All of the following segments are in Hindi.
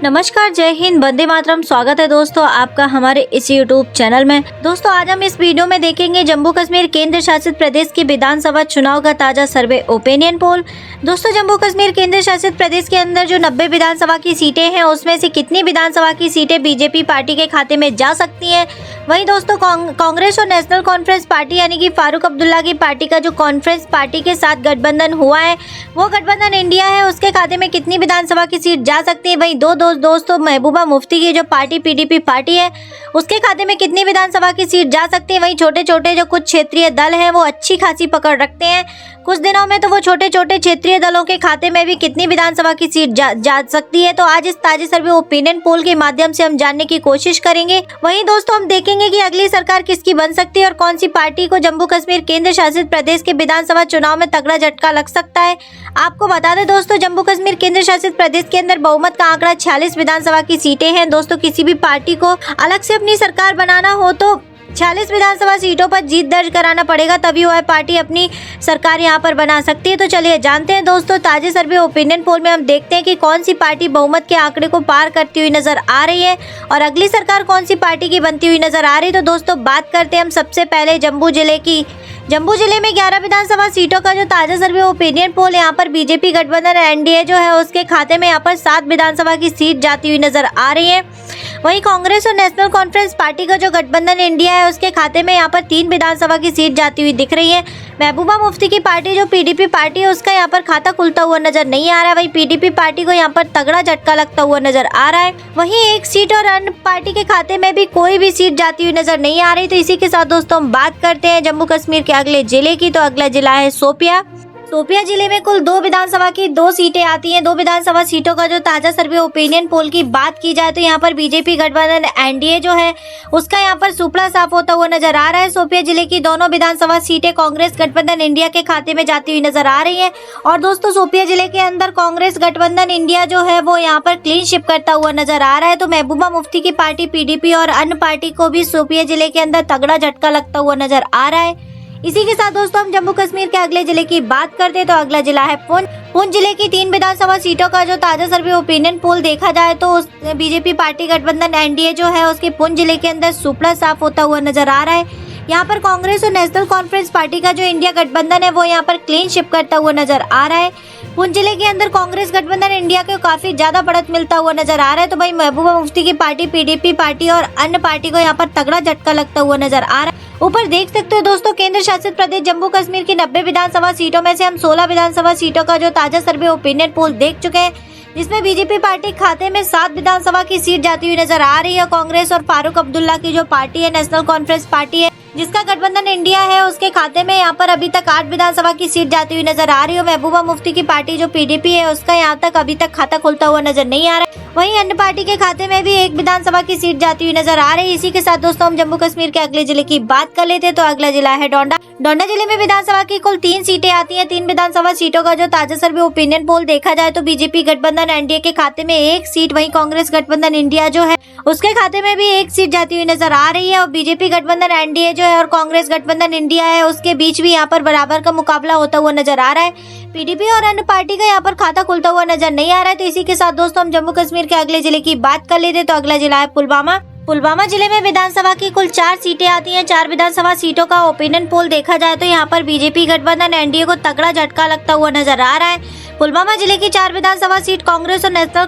नमस्कार, जय हिंद, वंदे मातरम। स्वागत है दोस्तों आपका हमारे इस YouTube चैनल में। दोस्तों आज हम इस वीडियो में देखेंगे जम्मू कश्मीर केंद्र शासित प्रदेश की विधानसभा चुनाव का ताजा सर्वे ओपिनियन पोल। दोस्तों जम्मू कश्मीर केंद्र शासित प्रदेश के अंदर जो 90 विधानसभा की सीटें हैं उसमें से कितनी विधानसभा की सीटें बीजेपी पार्टी के खाते में जा सकती हैं। वहीं दोस्तों कांग्रेस और नेशनल कॉन्फ्रेंस पार्टी यानी कि फारूक अब्दुल्ला की पार्टी का जो कॉन्फ्रेंस पार्टी के साथ गठबंधन हुआ है वो गठबंधन इंडिया है, उसके खाते में कितनी विधानसभा की सीट जा सकती है। वहीं दोस्तों महबूबा मुफ्ती की जो पार्टी पीडीपी पार्टी है उसके खाते में कितनी विधानसभा की सीट जा सकती है। वहीं छोटे छोटे जो कुछ क्षेत्रीय दल हैं वो अच्छी खासी पकड़ रखते हैं कुछ दिनों में, तो वो छोटे छोटे क्षेत्रीय दलों के खाते में भी कितनी विधानसभा की सीट जा सकती है। तो आज इस ताजे सर्वे ओपिनियन पोल के माध्यम से हम जानने की कोशिश करेंगे। वहीं दोस्तों हम देखेंगे कि अगली सरकार किसकी बन सकती है और कौन सी पार्टी को जम्मू कश्मीर केंद्र शासित प्रदेश के विधानसभा चुनाव में तगड़ा झटका लग सकता है। आपको बता दें दोस्तों जम्मू कश्मीर केंद्र शासित प्रदेश के अंदर बहुमत का आंकड़ा 46 विधानसभा की सीटें हैं। दोस्तों किसी भी पार्टी को अलग से अपनी सरकार बनाना हो तो 46 विधानसभा सीटों पर जीत दर्ज कराना पड़ेगा, तभी वह पार्टी अपनी सरकार यहां पर बना सकती है। तो चलिए जानते हैं दोस्तों ताजे सर्वे ओपिनियन पोल में हम देखते हैं कि कौन सी पार्टी बहुमत के आंकड़े को पार करती हुई नजर आ रही है और अगली सरकार कौन सी पार्टी की बनती हुई नजर आ रही है। तो दोस्तों बात करते हैं हम सबसे पहले जम्मू जिले की। जम्मू जिले में 11 विधानसभा सीटों का जो ताजा सर्वे ओपिनियन पोल यहाँ पर बीजेपी गठबंधन एनडीए जो है उसके खाते में यहाँ पर 7 विधानसभा की सीट जाती हुई नजर आ रही है। वहीं कांग्रेस और नेशनल कॉन्फ्रेंस पार्टी का जो गठबंधन इंडिया है उसके खाते में यहाँ पर 3 विधानसभा की सीट जाती हुई दिख रही है। महबूबा मुफ्ती की पार्टी जो पीडीपी पार्टी है उसका यहाँ पर खाता खुलता हुआ नजर नहीं आ रहा है। वहीं पीडीपी पार्टी को यहाँ पर तगड़ा झटका लगता हुआ नजर आ रहा है। वहीं एक सीट और अन्य पार्टी के खाते में भी कोई भी सीट जाती हुई नजर नहीं आ रही। तो इसी के साथ दोस्तों हम बात करते हैं जम्मू कश्मीर के अगले जिले की। तो अगला जिला है शोपिया। शोपिया जिले में कुल 2 विधानसभा की 2 सीटें आती हैं। 2 विधानसभा सीटों का जो ताजा सर्वे ओपिनियन पोल की बात की जाए तो यहाँ पर बीजेपी गठबंधन एनडीए जो है उसका यहाँ पर सुपड़ा साफ होता हुआ नजर आ रहा है। शोपिया जिले की दोनों विधानसभा सीटें कांग्रेस गठबंधन इंडिया के खाते में जाती हुई नजर आ रही है। और दोस्तों शोपिया जिले के अंदर कांग्रेस गठबंधन इंडिया जो है वो यहाँ पर क्लीन शिप करता हुआ नजर आ रहा है। तो महबूबा मुफ्ती की पार्टी पीडीपी और अन्य पार्टी को भी शोपिया जिले के अंदर तगड़ा झटका लगता हुआ नजर आ रहा है। इसी के साथ दोस्तों हम जम्मू कश्मीर के अगले जिले की बात करते हैं तो अगला जिला है पुंछ। पुंछ जिले की 3 विधानसभा सीटों का जो ताजा सर्वे ओपिनियन पोल देखा जाए तो बीजेपी पार्टी गठबंधन एनडीए जो है उसके पुंछ जिले के अंदर सुपड़ा साफ होता हुआ नजर आ रहा है। यहाँ पर कांग्रेस और नेशनल कॉन्फ्रेंस पार्टी का जो इंडिया गठबंधन है वो यहाँ पर क्लीन शिप करता हुआ नजर आ रहा है। पुंछ जिले के अंदर कांग्रेस गठबंधन इंडिया को काफी ज्यादा बढ़त मिलता हुआ नजर आ रहा है। तो भाई महबूबा मुफ्ती की पार्टी पीडीपी पार्टी और अन्य पार्टी को यहाँ पर तगड़ा झटका लगता हुआ नजर आ रहा है। ऊपर देख सकते हो दोस्तों केंद्र शासित प्रदेश जम्मू कश्मीर की 90 विधानसभा सीटों में से हम 16 विधानसभा सीटों का जो ताजा सर्वे ओपिनियन पोल देख चुके हैं, जिसमें बीजेपी पार्टी खाते में 7 विधानसभा की सीट जाती हुई नजर आ रही है। कांग्रेस और फारूक अब्दुल्ला की जो पार्टी है नेशनल कॉन्फ्रेंस पार्टी है जिसका गठबंधन इंडिया है उसके खाते में यहाँ पर अभी तक 8 विधानसभा की सीट जाती हुई नजर आ रही है। महबूबा मुफ्ती की पार्टी जो पीडीपी है उसका यहाँ तक अभी तक खाता खुलता हुआ नजर नहीं आ रहा है। वहीं अन्य पार्टी के खाते में भी 1 विधानसभा की सीट जाती हुई नजर आ रही है। इसी के साथ दोस्तों हम जम्मू कश्मीर के अगले जिले की बात कर लेते हैं तो अगला जिला है डोंडा। डोंडा जिले में विधानसभा की कुल 3 सीटें आती हैं। 3 विधानसभा सीटों का जो ताजा सर्वे ओपिनियन पोल देखा जाए तो बीजेपी गठबंधन एनडीए के खाते में 1 सीट, वहीं कांग्रेस गठबंधन इंडिया जो है उसके खाते में भी 1 सीट जाती हुई नजर आ रही है। और बीजेपी गठबंधन एनडीए जो है और कांग्रेस गठबंधन इंडिया है उसके बीच भी यहाँ पर बराबर का मुकाबला होता हुआ नजर आ रहा है। पीडीपी और अन्य पार्टी का यहाँ पर खाता खुलता हुआ नजर नहीं आ रहा है। तो इसी के साथ दोस्तों हम जम्मू कश्मीर के अगले जिले की बात कर लेते तो अगला जिला है पुलवामा। पुलवामा जिले में विधानसभा की कुल 4 सीटें आती हैं। 4 विधानसभा सीटों का ओपिनियन पोल देखा जाए तो यहाँ पर बीजेपी गठबंधन एनडीए को तगड़ा झटका लगता हुआ नजर आ रहा है। पुलवामा जिले की 4 विधानसभा सीट कांग्रेस और नेशनल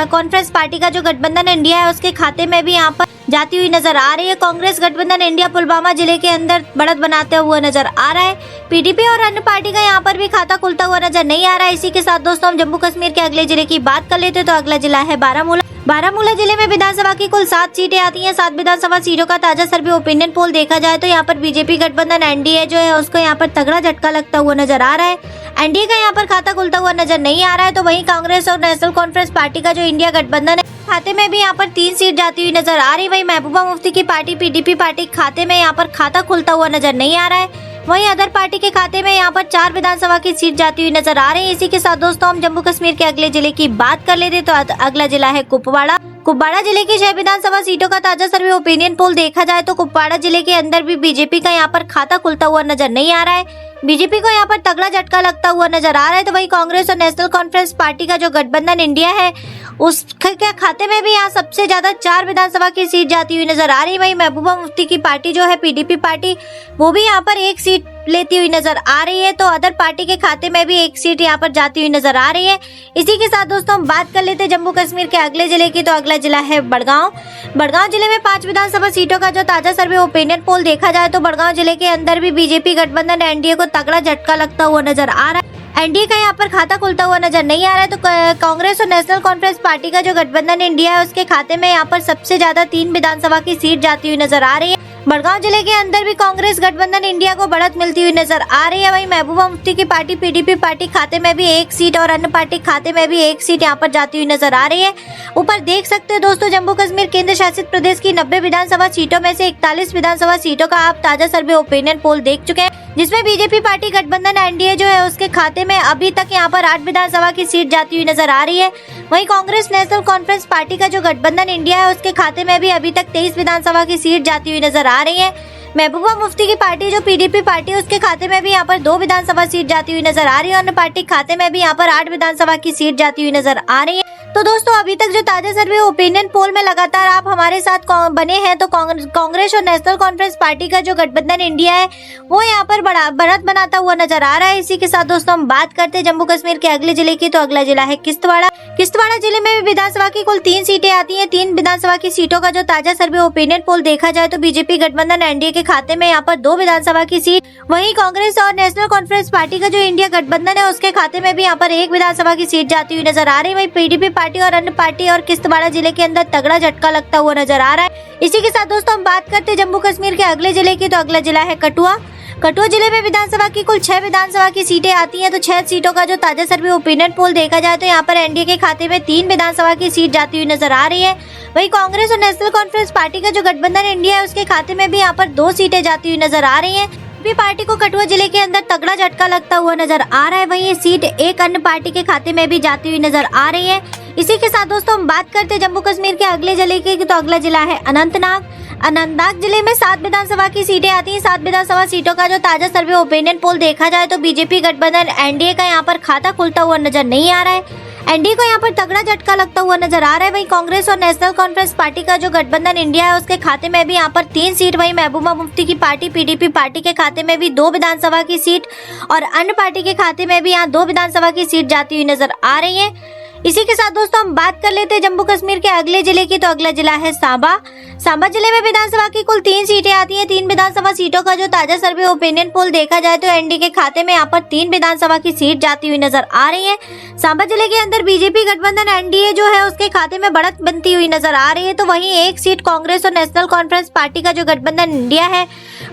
कॉन्फ्रेंस पार्टी का जो गठबंधन इंडिया है उसके खाते में भी यहाँ पर जाती हुई नजर आ रही है। कांग्रेस गठबंधन इंडिया पुलवामा जिले के अंदर बढ़त बनाते हुए नजर आ रहा है। पीडीपी और अन्य पार्टी का यहाँ पर भी खाता खुलता हुआ नजर नहीं आ रहा है। इसी के साथ दोस्तों हम जम्मू कश्मीर के अगले जिले की बात कर लेते तो अगला जिला है बारामूला। बारामूला जिले में विधानसभा की कुल 7 सीटें आती हैं। 7 विधानसभा सीटों का ताजा सर्वे ओपिनियन पोल देखा जाए तो यहाँ पर बीजेपी गठबंधन एनडीए जो है उसको यहाँ पर तगड़ा झटका लगता हुआ नजर आ रहा है। एनडीए का यहाँ पर खाता खुलता हुआ नजर नहीं आ रहा है। तो वहीं कांग्रेस और नेशनल कॉन्फ्रेंस पार्टी का जो इंडिया गठबंधन है खाते में भी यहाँ पर 3 सीट जाती हुई नजर आ रही है। वहीं महबूबा मुफ्ती की पार्टी पीडीपी पार्टी खाते में यहाँ पर खाता खुलता हुआ नजर नहीं आ रहा है। वहीं अदर पार्टी के खाते में यहाँ पर 4 विधानसभा की सीट जाती हुई नजर आ रही है। इसी के साथ दोस्तों हम जम्मू कश्मीर के अगले जिले की बात कर लेते तो अगला जिला है कुपवाड़ा। कुपवाड़ा जिले की 6 विधानसभा सीटों का ताजा सर्वे ओपिनियन पोल देखा जाए तो कुपवाड़ा जिले के अंदर भी बीजेपी का यहाँ पर खाता खुलता हुआ नजर नहीं आ रहा है। बीजेपी को यहाँ पर तगड़ा झटका लगता हुआ नजर आ रहा है। तो वही कांग्रेस और नेशनल कॉन्फ्रेंस पार्टी का जो गठबंधन इंडिया है उसके खाते में भी यहाँ सबसे ज्यादा 4 विधानसभा की सीट जाती हुई नजर आ रही है। वहीं महबूबा मुफ्ती की पार्टी जो है पीडीपी पार्टी, वो भी यहाँ पर 1 सीट लेती हुई नजर आ रही है। तो अदर पार्टी के खाते में भी 1 सीट यहाँ पर जाती हुई नजर आ रही है। इसी के साथ दोस्तों हम बात कर लेते हैं जम्मू कश्मीर के अगले जिले की। तो अगला जिला है बड़गांव जिले में 5 विधानसभा सीटों का जो ताजा सर्वे ओपिनियन पोल देखा जाए तो बड़गांव जिले के अंदर भी बीजेपी गठबंधन एनडीए को तगड़ा झटका लगता हुआ नजर आ रहा है। एनडीए का यहाँ पर खाता खुलता हुआ नजर नहीं आ रहा है। तो कांग्रेस और नेशनल कॉन्फ्रेंस पार्टी का जो गठबंधन इंडिया है उसके खाते में यहाँ पर सबसे ज्यादा 3 विधानसभा की सीट जाती हुई नजर आ रही है। बड़गांव जिले के अंदर भी कांग्रेस गठबंधन इंडिया को बढ़त मिलती हुई नजर आ रही है। वहीं महबूबा मुफ्ती की पार्टी पीडीपी पार्टी खाते में भी 1 सीट और अन्य पार्टी खाते में भी 1 सीट यहाँ पर जाती हुई नजर आ रही है। ऊपर देख सकते हो दोस्तों, जम्मू कश्मीर केंद्र शासित प्रदेश की 90 विधानसभा सीटों में से 41 विधानसभा सीटों का आप ताजा सर्वे ओपिनियन पोल देख चुके हैं, जिसमें बीजेपी पार्टी गठबंधन एनडीए जो है उसके खाते में अभी तक यहाँ पर 8 विधानसभा की सीट जाती हुई नजर आ रही है। वहीं कांग्रेस नेशनल कॉन्फ्रेंस पार्टी का जो गठबंधन इंडिया है उसके खाते में भी अभी तक 23 विधानसभा की सीट जाती हुई नजर आ रही है। महबूबा मुफ्ती की पार्टी जो पीडीपी पार्टी है उसके खाते में भी यहाँ पर 2 विधानसभा सीट जाती हुई नजर आ रही है और अन्य पार्टी खाते में भी यहाँ पर 8 विधानसभा की सीट जाती हुई नजर आ रही है। तो दोस्तों अभी तक जो ताजा सर्वे ओपिनियन पोल में लगातार आप हमारे साथ बने हैं, तो कांग्रेस और नेशनल कॉन्फ्रेंस पार्टी का जो गठबंधन इंडिया है वो यहाँ पर बढ़त बनाता हुआ नजर आ रहा है। इसी के साथ दोस्तों हम बात करते हैं जम्मू कश्मीर के अगले जिले की। तो अगला जिला है किश्तवाड़ जिले में विधानसभा की कुल 3 सीटें आती हैं। 3 विधानसभा की सीटों का जो ताजा सर्वे ओपिनियन पोल देखा जाए तो बीजेपी गठबंधन एनडीए के खाते में यहाँ पर 2 विधानसभा की सीट, वहीं कांग्रेस और नेशनल कॉन्फ्रेंस पार्टी का जो इंडिया गठबंधन है उसके खाते में भी यहाँ पर 1 विधानसभा की सीट जाती हुई नजर आ रही है। वहीं पीडीपी पार्टी और अन्य पार्टी और किश्तवाड़ जिले के अंदर तगड़ा झटका लगता हुआ नजर आ रहा है। इसी के साथ दोस्तों हम बात करते हैं जम्मू कश्मीर के अगले जिले की। तो अगला जिला है कठुआ जिले में विधानसभा की कुल 6 विधानसभा की सीटें आती हैं। तो 6 सीटों का जो ताजा सर्वे ओपिनियन पोल देखा जाए तो यहाँ पर एनडीए के खाते में 3 विधानसभा की सीट जाती हुई नजर आ रही है। वहीं कांग्रेस और नेशनल कॉन्फ्रेंस पार्टी का जो गठबंधन इंडिया है उसके खाते में भी यहाँ पर 2 सीटें जाती हुई नजर आ रही है। पार्टी को कठुआ जिले के अंदर तगड़ा झटका लगता हुआ नजर आ रहा है। वहीं ये सीट एक अन्य पार्टी के खाते में भी जाती हुई नजर आ रही है। इसी के साथ दोस्तों हम बात करते हैं जम्मू कश्मीर के अगले जिले की। तो अगला जिला है अनंतनाग जिले में 7 विधानसभा की सीटें आती हैं। 7 विधानसभा सीटों का जो ताजा सर्वे ओपिनियन पोल देखा जाए तो बीजेपी गठबंधन एनडीए का यहाँ पर खाता खुलता हुआ नजर नहीं आ रहा है। एनडीए को यहाँ पर तगड़ा झटका लगता हुआ नजर आ रहा है। वहीं कांग्रेस और नेशनल कॉन्फ्रेंस पार्टी का जो गठबंधन इंडिया है उसके खाते में भी यहाँ पर 3 सीट, वहीं महबूबा मुफ्ती की पार्टी पीडीपी पार्टी के खाते में भी 2 विधानसभा की सीट और अन्य पार्टी के खाते में भी यहाँ 2 विधानसभा की सीट जाती हुई नजर आ रही है। इसी के साथ दोस्तों हम बात कर लेते हैं जम्मू कश्मीर के अगले जिले की। तो अगला जिला है सांबा जिले में विधानसभा की कुल 3 सीटें आती हैं। 3 विधानसभा सीटों का जो ताजा सर्वे ओपिनियन पोल देखा जाए तो एनडीए के खाते में यहाँ पर 3 विधानसभा की सीट जाती हुई नजर आ रही है। सांबा जिले के अंदर बीजेपी गठबंधन एनडीए जो है उसके खाते में बढ़त बनती हुई नजर आ रही है। तो वहीं 1 सीट कांग्रेस और नेशनल कॉन्फ्रेंस पार्टी का जो गठबंधन इंडिया है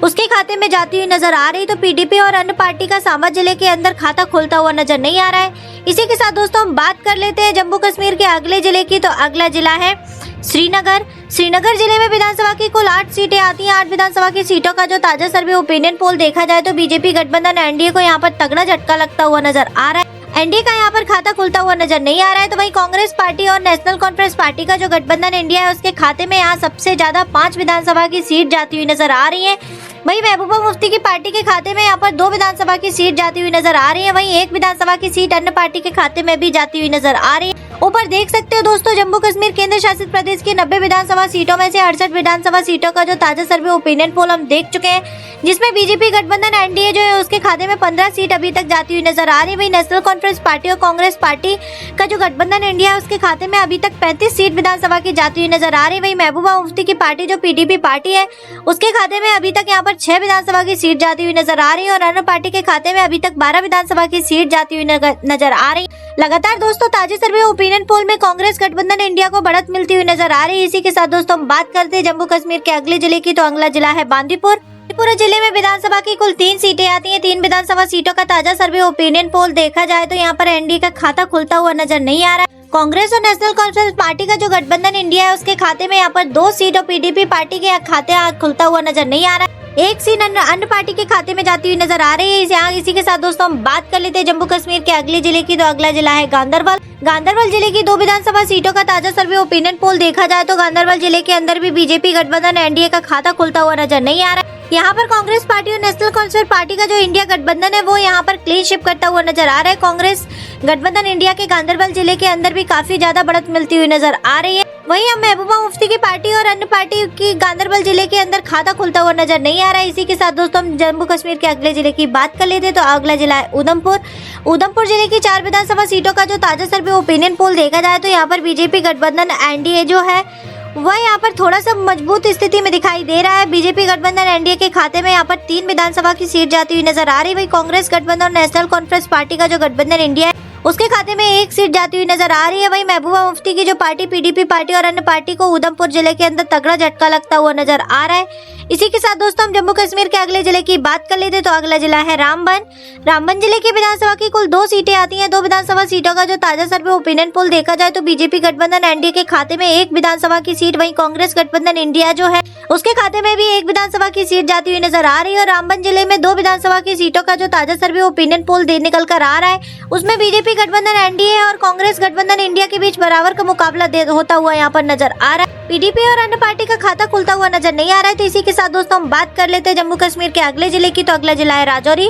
उसके खाते में जाती हुई नजर आ रही। तो पीडीपी और अन्य पार्टी का सांबा जिले के अंदर खाता खुलता हुआ नजर नहीं आ रहा है। इसी के साथ दोस्तों हम बात कर लेते हैं जम्मू कश्मीर के अगले जिले की। तो अगला जिला है श्रीनगर जिले में विधानसभा की कुल 8 सीटें आती हैं। 8 विधानसभा की सीटों का जो ताजा सर्वे ओपिनियन पोल देखा जाए तो बीजेपी गठबंधन एनडीए को यहाँ पर तगड़ा झटका लगता हुआ नजर आ रहा है। एनडीए का यहाँ पर खाता खुलता हुआ नजर नहीं आ रहा है। तो वहीं कांग्रेस पार्टी और नेशनल कॉन्फ्रेंस पार्टी का जो गठबंधन इंडिया है उसके खाते में यहाँ सबसे ज्यादा 5 विधानसभा की सीट जाती हुई नजर आ रही है। वहीं महबूबा मुफ्ती की पार्टी के खाते में यहाँ पर 2 विधानसभा की सीट जाती हुई नजर आ रही है। वहीं 1 विधानसभा की सीट अन्य पार्टी के खाते में भी जाती हुई नजर आ रही है। ऊपर देख सकते हो दोस्तों, जम्मू कश्मीर केंद्र शासित प्रदेश की 90 विधानसभा सीटों में से 68 विधानसभा सीटों का जो ताजा सर्वे ओपिनियन पोल हम देख चुके हैं, जिसमें बीजेपी गठबंधन एनडीए जो है उसके खाते में 15 सीट अभी तक जाती हुई नजर आ रही है। वहीं नेशनल कॉन्फ्रेंस पार्टी और कांग्रेस पार्टी का जो गठबंधन इंडिया है उसके खाते में अभी तक 35 सीट विधानसभा की जाती हुई नजर आ रही है। वहीं महबूबा मुफ्ती की पार्टी जो पीडीपी पार्टी है उसके खाते में अभी तक यहाँ पर 6 विधानसभा की सीट जाती हुई नजर आ रही है और अन्य पार्टी के खाते में अभी तक 12 विधानसभा की सीट जाती हुई नजर आ रही है। लगातार दोस्तों ताजे सर्वे ओपिनियन पोल में कांग्रेस गठबंधन इंडिया को बढ़त मिलती हुई नजर आ रही है। इसी के साथ दोस्तों हम बात करते हैं जम्मू कश्मीर के अगले जिले की। तो अगला जिला है बांदीपुर जिले में विधानसभा की कुल 3 सीटें आती हैं। 3 विधानसभा सीटों का ताजा सर्वे ओपिनियन पोल देखा जाए तो यहाँ पर एनडीए का खाता खुलता हुआ नजर नहीं आ रहा है। कांग्रेस और नेशनल कॉन्फ्रेंस पार्टी का जो गठबंधन इंडिया है उसके खाते में यहाँ पर 2 सीट और पीडीपी पार्टी के खाते खुलता हुआ नजर नहीं आ रहा है। 1 सीट अन्य पार्टी के खाते में जाती हुई नजर आ रही है। इसी के साथ दोस्तों हम बात कर लेते हैं जम्मू कश्मीर के अगले जिले की। तो अगला जिला है गांदरबल जिले की 2 विधानसभा सीटों का ताजा सर्वे ओपिनियन पोल देखा जाए तो गांदरबल जिले के अंदर भी बीजेपी गठबंधन एनडीए का खाता खुलता हुआ नजर नहीं आ रहा है। यहाँ पर कांग्रेस पार्टी और नेशनल कॉन्फ्रेंस पार्टी का जो इंडिया गठबंधन है वो यहाँ पर क्लीन शिप करता हुआ नजर आ रहा है। कांग्रेस गठबंधन इंडिया के गांधरबल जिले के अंदर भी काफी ज्यादा बढ़त मिलती हुई नजर आ रही है। वहीं अब महबूबा मुफ्ती की पार्टी और अन्य पार्टी की गांधरबल जिले के अंदर खाता खुलता हुआ नजर नहीं आ रहा है। इसी के साथ दोस्तों हम जम्मू कश्मीर के अगले जिले की बात कर लेते हैं तो अगला जिला है उधमपुर। उधमपुर जिले की 4 विधानसभा सीटों का जो ताजा सर्वे ओपिनियन पोल देखा जाए तो यहाँ पर बीजेपी गठबंधन एनडीए जो है वह यहाँ पर थोड़ा सा मजबूत स्थिति में दिखाई दे रहा है। बीजेपी गठबंधन एनडीए के खाते में यहाँ पर 3 विधानसभा की सीट जाती हुई नजर आ रही है। वही कांग्रेस गठबंधन और नेशनल कॉन्फ्रेंस पार्टी का जो गठबंधन इंडिया है उसके खाते में 1 सीट जाती हुई नजर आ रही है। वही महबूबा मुफ्ती की जो पार्टी पीडीपी पार्टी और अन्य पार्टी को उधमपुर जिले के अंदर तगड़ा झटका लगता हुआ नजर आ रहा है। इसी के साथ दोस्तों हम जम्मू कश्मीर के अगले जिले की बात कर लेते तो अगला जिला है रामबन। रामबन जिले की विधानसभा की कुल 2 सीटें आती हैं। 2 विधानसभा सीटों का जो ताजा सर्वे ओपिनियन पोल देखा जाए तो बीजेपी गठबंधन एनडीए के खाते में 1 विधानसभा की सीट, वहीं कांग्रेस गठबंधन इंडिया जो है उसके खाते में भी 1 विधानसभा की सीट जाती हुई नजर आ रही है। और रामबन जिले में 2 विधानसभा की सीटों का जो ताजा सर्वे ओपिनियन पोल निकल कर आ रहा है उसमें बीजेपी गठबंधन एनडीए और कांग्रेस गठबंधन इंडिया के बीच बराबर का मुकाबला होता हुआ यहाँ पर नजर आ रहा है। पीडीपी और अन्य पार्टी का खाता खुलता हुआ नजर नहीं आ रहा है। तो इसी के साथ दोस्तों हम बात कर लेते हैं जम्मू कश्मीर के अगले जिले की तो अगला जिला है राजौरी।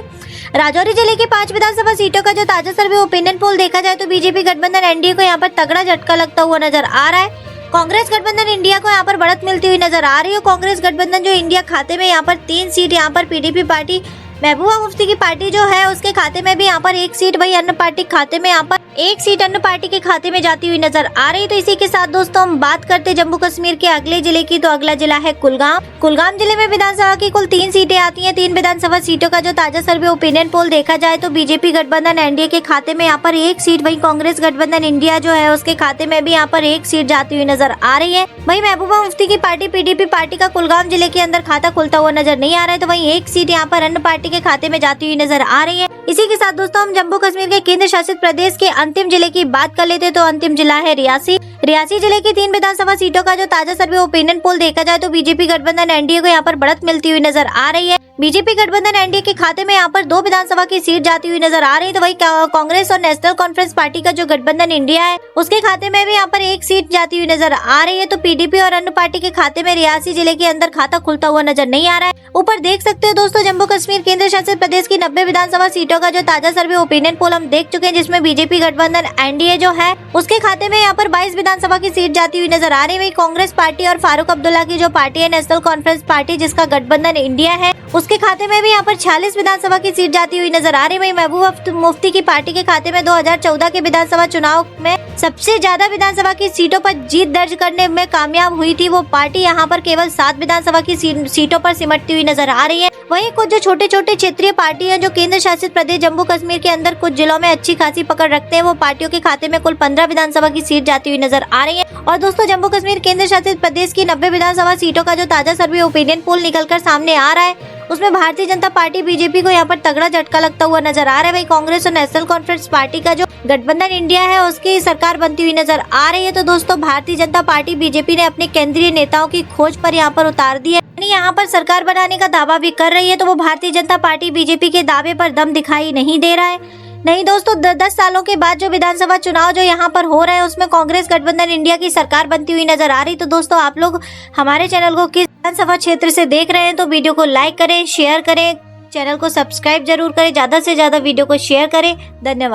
राजौरी जिले की 5 विधानसभा सीटों का जो ताजा सर्वे ओपिनियन पोल देखा जाए तो बीजेपी गठबंधन एनडीए को यहाँ पर तगड़ा झटका लगता हुआ नजर आ रहा है। कांग्रेस गठबंधन इंडिया को यहाँ पर बढ़त मिलती हुई नजर आ रही है। कांग्रेस गठबंधन जो इंडिया खाते में यहाँ पर 3 सीट, यहाँ पर पीडीपी पार्टी महबूबा मुफ्ती की पार्टी जो है उसके खाते में भी यहाँ पर 1 सीट, वही अन्य पार्टी खाते में यहाँ पर 1 सीट अन्य पार्टी के खाते में जाती हुई नजर आ रही है। तो इसी के साथ दोस्तों हम बात करते हैं जम्मू कश्मीर के अगले जिले की तो अगला जिला है कुलगाम। कुलगाम जिले में विधानसभा की कुल 3 सीटें आती हैं। 3 विधानसभा सीटों का जो ताजा सर्वे ओपिनियन पोल देखा जाए तो बीजेपी गठबंधन एनडीए के खाते में यहाँ पर 1 सीट, वही कांग्रेस गठबंधन इंडिया जो है उसके खाते में भी यहाँ पर 1 सीट जाती हुई नजर आ रही है। वही महबूबा मुफ्ती की पार्टी पीडीपी पार्टी का कुलगाम जिले के अंदर खाता खुलता हुआ नजर नहीं आ रहा है। तो वही 1 सीट यहाँ पर अन्य पार्टी के खाते में जाती हुई नजर आ रही है। इसी के साथ दोस्तों हम जम्मू कश्मीर के केंद्र शासित प्रदेश के अंतिम जिले की बात कर लेते तो अंतिम जिला है रियासी। रियासी जिले की 3 विधानसभा सीटों का जो ताजा सर्वे ओपिनियन पोल देखा जाए तो बीजेपी गठबंधन एनडीए को यहाँ पर बढ़त मिलती हुई नजर आ रही है। बीजेपी गठबंधन एनडीए के खाते में यहाँ पर 2 विधानसभा की सीट जाती हुई नजर आ रही है। तो वही कांग्रेस और नेशनल कॉन्फ्रेंस पार्टी का जो गठबंधन इंडिया है उसके खाते में भी यहाँ पर 1 सीट जाती हुई नजर आ रही है। तो पीडीपी और अन्य पार्टी के खाते में रियासी जिले के अंदर खाता खुलता हुआ नजर नहीं आ रहा है। ऊपर देख सकते हो दोस्तों जम्मू कश्मीर केंद्र शासित प्रदेश की 90 विधानसभा सीटों का जो ताजा सर्वे ओपिनियन पोल हम देख चुके हैं, जिसमें बीजेपी गठबंधन एनडीए जो है उसके खाते में यहाँ पर 22 विधानसभा की सीट जाती हुई नजर आ रही है। वही कांग्रेस पार्टी और फारूक अब्दुल्ला की जो पार्टी है नेशनल कॉन्फ्रेंस पार्टी जिसका गठबंधन इंडिया है उसके खाते में भी यहाँ पर 46 विधानसभा की सीट जाती हुई नजर आ रही है। वही महबूबा मुफ्ती की पार्टी के खाते में 2014 के विधानसभा चुनाव में सबसे ज्यादा विधानसभा की सीटों पर जीत दर्ज करने में कामयाब हुई थी वो पार्टी यहाँ पर केवल 7 विधानसभा की सीटों पर सिमटती हुई नजर आ रही है। वहीं कुछ जो छोटे छोटे क्षेत्रीय पार्टी हैं जो केंद्र शासित प्रदेश जम्मू कश्मीर के अंदर कुछ जिलों में अच्छी खासी पकड़ रखते हैं, वो पार्टियों के खाते में कुल 15 विधानसभा की सीट जाती हुई नजर आ रही है। और दोस्तों जम्मू कश्मीर केंद्र शासित प्रदेश की 90 विधानसभा सीटों का जो ताजा सर्वे ओपिनियन पोल निकलकर सामने आ रहा है उसमें भारतीय जनता पार्टी बीजेपी को यहाँ पर तगड़ा झटका लगता हुआ नजर आ रहा है। वही कांग्रेस और नेशनल कॉन्फ्रेंस पार्टी का जो गठबंधन इंडिया है उसकी सरकार बनती हुई नजर आ रही है। तो दोस्तों भारतीय जनता पार्टी बीजेपी ने अपने केंद्रीय नेताओं की खोज पर यहाँ पर उतार दी है, यहाँ पर सरकार बनाने का दावा भी कर रही है। तो वो भारतीय जनता पार्टी बीजेपी के दावे पर दम दिखाई नहीं दे रहा है। नहीं दोस्तों 10 सालों के बाद जो विधानसभा चुनाव जो यहाँ पर हो रहे हैं उसमें कांग्रेस गठबंधन इंडिया की सरकार बनती हुई नजर आ रही। तो दोस्तों आप लोग हमारे चैनल को किस विधानसभा क्षेत्र से देख रहे हैं तो वीडियो को लाइक करें, शेयर करें, चैनल को सब्सक्राइब जरूर करें, ज्यादा से ज्यादा वीडियो को शेयर करें। धन्यवाद।